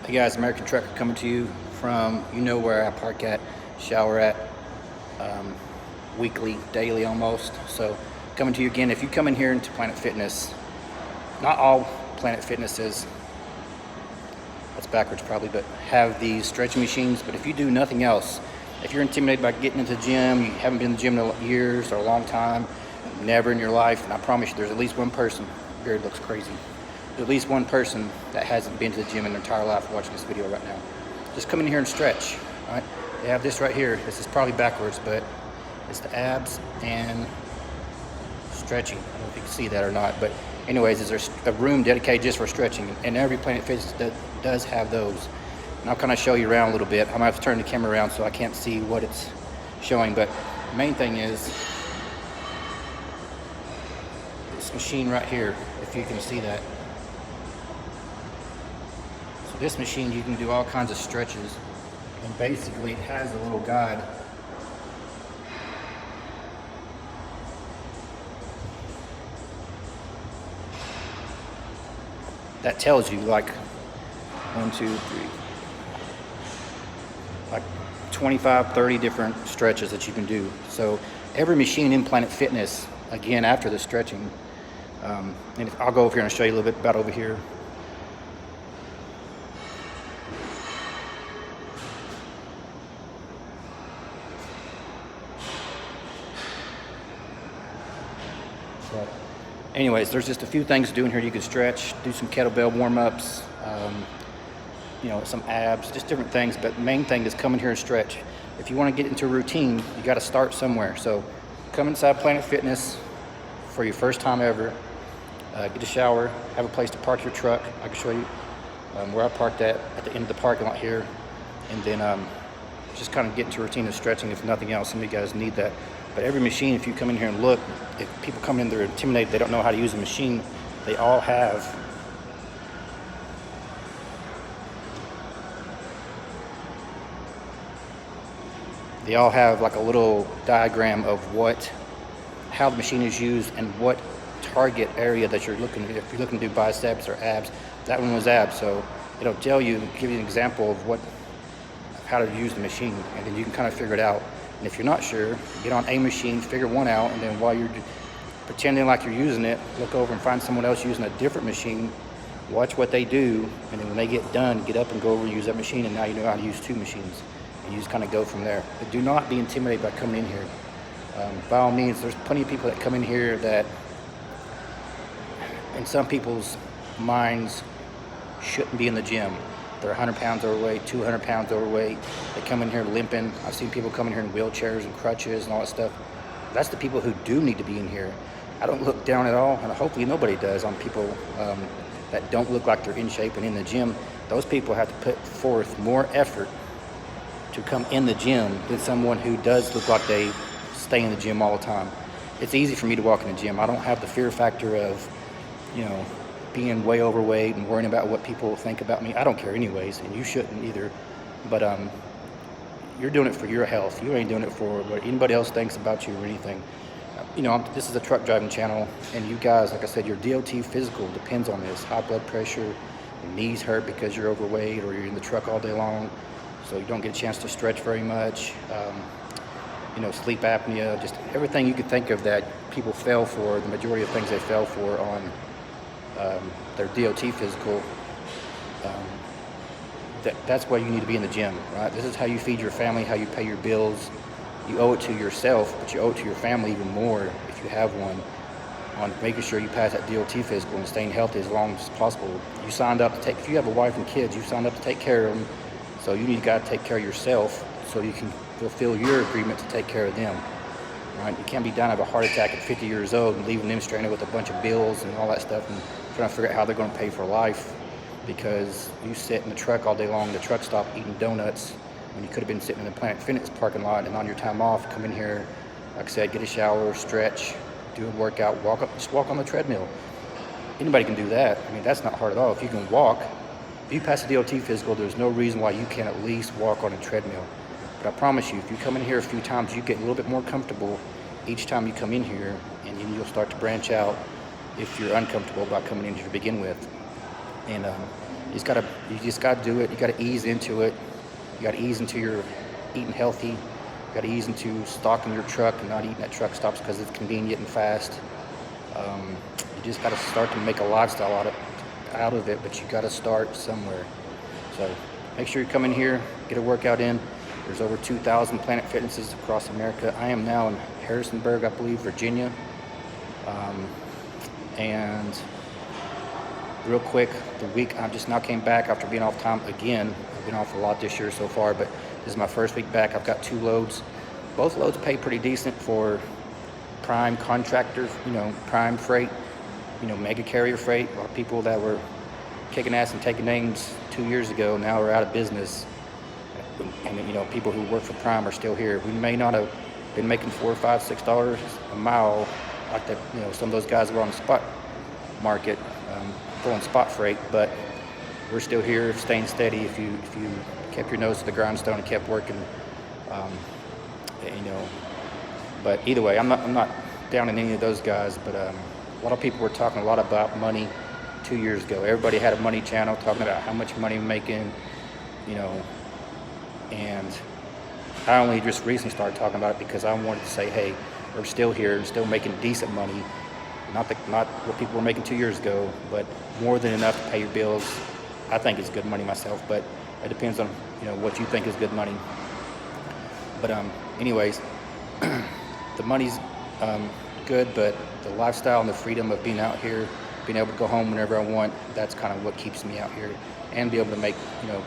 Hey guys, American Trucker coming to you from, you know where I park at, shower at, weekly, daily almost. So coming to you again, if you come in here into Planet Fitness, not all Planet Fitnesses, that's backwards probably, but have these stretching machines. But if you do nothing else, if you're intimidated by getting into the gym, you haven't been to the gym in years or a long time, never in your life, and I promise you there's at least one person, beard looks crazy, there's at least one person that hasn't been to the gym in their entire life watching this video right now. Just come in here and stretch, all right? They have this right here. This is probably backwards, but it's the abs and stretching. I don't know if you can see that or not, but anyways, is there a room dedicated just for stretching? And every Planet Fitness does have those. And I'll kind of show you around a little bit. I might have to turn the camera around so I can't see what it's showing, but the main thing is this machine right here, if you can see that. So this machine, you can do all kinds of stretches, and basically it has a little guide that tells you like 1, 2, 3, like 25, 30 different stretches that you can do. So every machine in Planet Fitness, again, after the stretching, and I'll go over here and show you a little bit about over here. But anyways, there's just a few things to do in here. You can stretch, do some kettlebell warm-ups, some abs, just different things. But the main thing is come in here and stretch. If you want to get into a routine, you got to start somewhere. So come inside Planet Fitness for your first time ever. Get a shower, have a place to park your truck. I can show you where I parked at the end of the parking lot here. And then just kind of get into a routine of stretching if nothing else. Some of you guys need that. But every machine, if you come in here and look, if people come in, they're intimidated, they don't know how to use the machine, they all have like a little diagram of how the machine is used and what target area that you're looking at. If you're looking to do biceps or abs, that one was abs, so it'll tell you, give you an example of how to use the machine, and then you can kind of figure it out. And if you're not sure, get on a machine, figure one out, and then while you're pretending like you're using it, look over and find someone else using a different machine, watch what they do, and then when they get done, get up and go over and use that machine, and now you know how to use two machines. And you just kind of go from there. But do not be intimidated by coming in here. By all means, there's plenty of people that come in here that, in some people's minds, shouldn't be in the gym. They're 100 pounds overweight, 200 pounds overweight. They come in here limping. I've seen people come in here in wheelchairs and crutches and all that stuff. That's the people who do need to be in here. I don't look down at all, and hopefully nobody does, on people that don't look like they're in shape and in the gym. Those people have to put forth more effort to come in the gym than someone who does look like they stay in the gym all the time. It's easy for me to walk in the gym. I don't have the fear factor of, being way overweight and worrying about what people think about me. I don't care anyways, and you shouldn't either. But you're doing it for your health. You ain't doing it for what anybody else thinks about you or anything. This is a truck driving channel, and you guys, like I said, your DOT physical depends on this. High blood pressure, your knees hurt because you're overweight or you're in the truck all day long, so you don't get a chance to stretch very much. Sleep apnea, just everything you could think of that people fail for, the majority of things they fail for on their DOT physical, that's why you need to be in the gym, right? This is how you feed your family, how you pay your bills. You owe it to yourself, but you owe it to your family even more if you have one, on making sure you pass that DOT physical and staying healthy as long as possible. You signed up if you have a wife and kids, you signed up to take care of them, so you need to take care of yourself so you can fulfill your agreement to take care of them. Right? You can't be dying of a heart attack at 50 years old and leaving them stranded with a bunch of bills and all that stuff and trying to figure out how they're going to pay for life because you sit in the truck all day long, the truck stop, eating donuts when you could have been sitting in the Planet Fitness parking lot. And on your time off, come in here, like I said, get a shower, stretch, do a workout, just walk on the treadmill. Anybody can do that. I mean, that's not hard at all. If you can walk, if you pass the DOT physical, there's no reason why you can't at least walk on a treadmill. But I promise you, if you come in here a few times, you get a little bit more comfortable each time you come in here, and then you'll start to branch out if you're uncomfortable about coming in here to begin with. And You just gotta do it. You gotta ease into it. You gotta ease into your eating healthy. You gotta ease into stocking your truck and not eating at truck stops because it's convenient and fast. You just gotta start to make a lifestyle out of it, but you gotta start somewhere. So make sure you come in here, get a workout in. There's over 2,000 Planet Fitnesses across America. I am now in Harrisonburg, I believe, Virginia. And real quick, the week I just now came back after being off time again. I've been off a lot this year so far, but this is my first week back. I've got 2 loads. Both loads pay pretty decent for prime contractors, prime freight, mega carrier freight. A lot of people that were kicking ass and taking names 2 years ago now are out of business. And people who work for Prime are still here. We may not have been making $4, $5, $6 a mile like that. Some of those guys were on the spot market, pulling spot freight, but we're still here, staying steady. If you kept your nose to the grindstone and kept working, But either way, I'm not down in any of those guys. But a lot of people were talking a lot about money 2 years ago. Everybody had a money channel talking about how much money we're making, and I only just recently started talking about it because I wanted to say, hey, we're still here and still making decent money. Not what people were making 2 years ago, but more than enough to pay your bills. I think it's good money myself, but it depends on what you think is good money. But anyways, the money's good, but the lifestyle and the freedom of being out here, being able to go home whenever I want, that's kind of what keeps me out here, and be able to make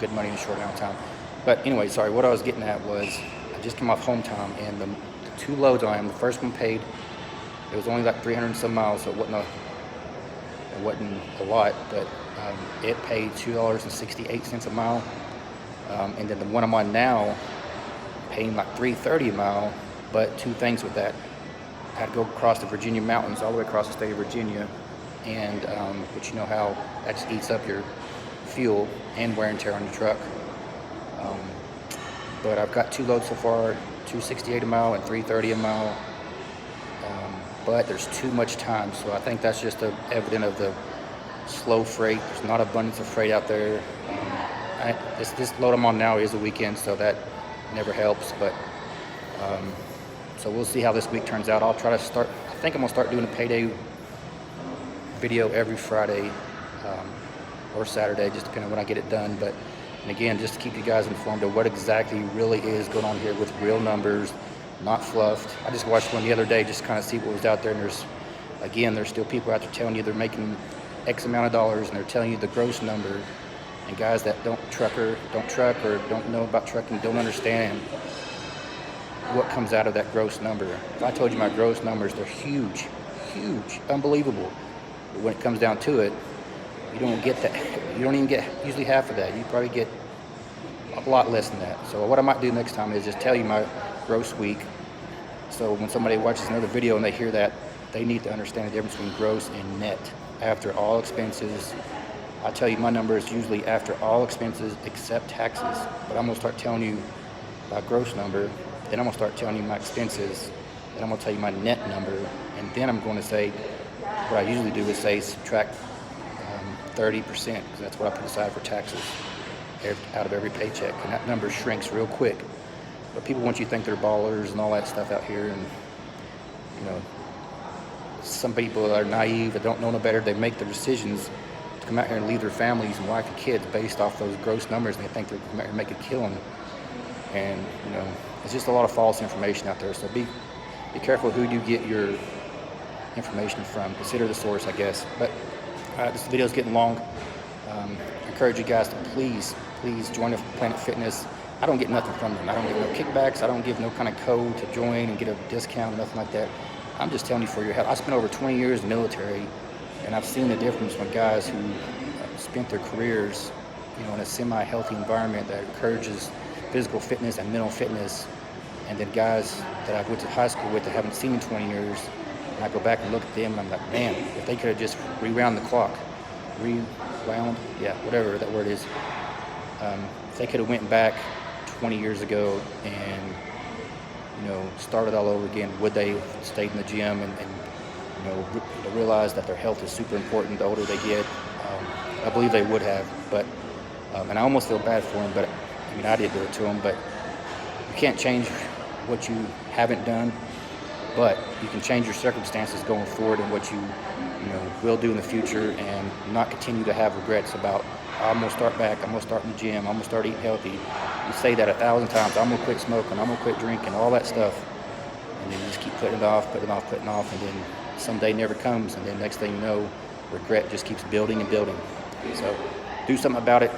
good money in a short amount of time. But anyway, sorry, what I was getting at was I just came off home time, and the 2 loads I am, the first one paid. It was only like 300 and some miles, so it wasn't a lot, but it paid $2.68 a mile. And then the one I'm on now, paying like $3.30 a mile, but 2 things with that. I had to go across the Virginia mountains, all the way across the state of Virginia, and but you know how that just eats up your fuel and wear and tear on your truck. But I've got 2 loads so far, $2.68 a mile and $3.30 a mile. But there's too much time, so I think that's just evident of the slow freight. There's not abundance of freight out there. This load I'm on now is a weekend, so that never helps. But so we'll see how this week turns out. I'll try to start. I think I'm gonna start doing a payday video every Friday or Saturday, just depending on when I get it done. But and again, just to keep you guys informed of what exactly really is going on here with real numbers, not fluffed. I just watched one the other day, just kind of see what was out there, and there's still people out there telling you they're making X amount of dollars, and they're telling you the gross number. And guys that don't truck or don't know about trucking, don't understand what comes out of that gross number. If I told you my gross numbers, they're huge, unbelievable. But when it comes down to it, you don't get that. You don't even get usually half of that. You probably get a lot less than that. So what I might do next time is just tell you my gross week. So when somebody watches another video and they hear that, they need to understand the difference between gross and net after all expenses. I tell you my number is usually after all expenses except taxes, but I'm gonna start telling you my gross number, then I'm gonna start telling you my expenses, then I'm gonna tell you my net number, and then I'm going to say, what I usually do is say subtract 30%, because that's what I put aside for taxes out of every paycheck, and that number shrinks real quick. But people want you to think they're ballers and all that stuff out here, and some people are naive, that don't know no better. They make their decisions to come out here and leave their families and wife and kids based off those gross numbers, and they think they're come out here and make a killing. And it's just a lot of false information out there. So be careful who you get your information from. Consider the source, I guess. But this video is getting long. I encourage you guys to please join the Planet Fitness. I don't get nothing from them. I don't get no kickbacks. I don't give no kind of code to join and get a discount or nothing like that. I'm just telling you for your health. I spent over 20 years in the military, and I've seen the difference when guys who spent their careers, in a semi-healthy environment that encourages physical fitness and mental fitness, and then guys that I went to high school with that haven't seen in 20 years, and I go back and look at them, and I'm like, man, if they could have just rewound the clock, whatever that word is, if they could have went back 20 years ago and started all over again, would they have stayed in the gym and realize that their health is super important the older they get? I believe they would have, but and I almost feel bad for him, but I mean I did do it to him. But you can't change what you haven't done, but you can change your circumstances going forward and what you will do in the future, and not continue to have regrets about, I'm gonna start back, I'm gonna start in the gym, I'm gonna start eating healthy. You say that 1,000 times, I'm gonna quit smoking, I'm gonna quit drinking, all that stuff, and then you just keep putting it off, and then someday never comes, and then next thing you know, regret just keeps building and building. So do something about it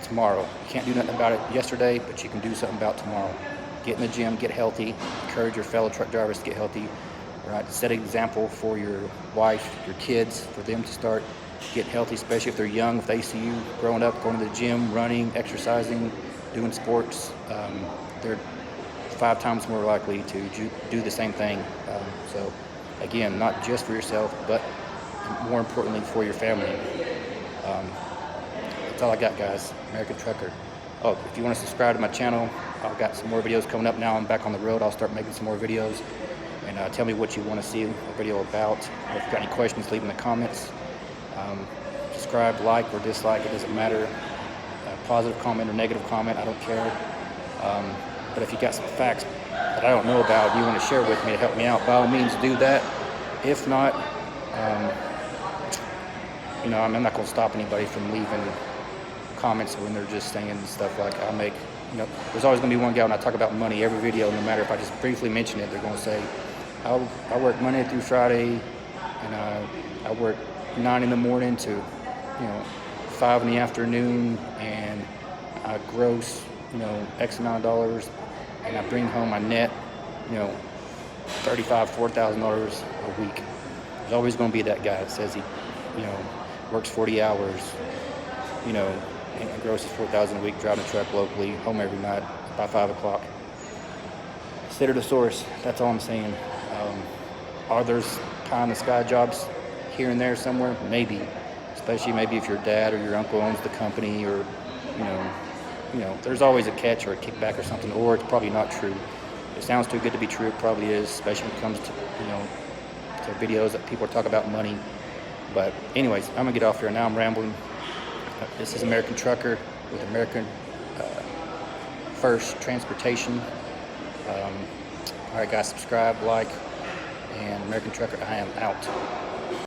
tomorrow. You can't do nothing about it yesterday, but you can do something about tomorrow. Get in the gym, get healthy, encourage your fellow truck drivers to get healthy. Right? Set an example for your wife, your kids, for them to start getting healthy, especially if they're young. If they see you growing up, going to the gym, running, exercising, doing sports, they're 5 times more likely to do the same thing. So again, not just for yourself, but more importantly for your family. That's all I got, guys. American Trucker. Oh, if you want to subscribe to my channel, I've got some more videos coming up. Now I'm back on the road. I'll start making some more videos. And tell me what you want to see a video about. If you've got any questions, leave them in the comments. Subscribe, like, or dislike, it doesn't matter. A positive comment or negative comment, I don't care. But if you got some facts that I don't know about, you want to share with me to help me out, by all means do that. If not, I'm not going to stop anybody from leaving comments when they're just saying stuff like I make. There's always going to be one guy when I talk about money, every video, no matter if I just briefly mention it, they're going to say, I work Monday through Friday, and I work 9 in the morning to 5 in the afternoon, and I gross X amount of dollars, and I bring home my net $4,000 a week. There's always going to be that guy that says he works 40 hours and grosses $4,000 a week, driving a truck locally, home every night by 5 o'clock. Consider the source. That's all I'm saying. Are there pie-in-the-sky jobs here and there somewhere? Maybe. Especially maybe if your dad or your uncle owns the company, or there's always a catch or a kickback or something, or it's probably not true. It sounds too good to be true. It probably is, especially when it comes to videos that people talk about money. But anyways, I'm gonna get off here now. I'm rambling. This is American Trucker with American First Transportation. All right, guys, subscribe, like, and American Trucker, I am out.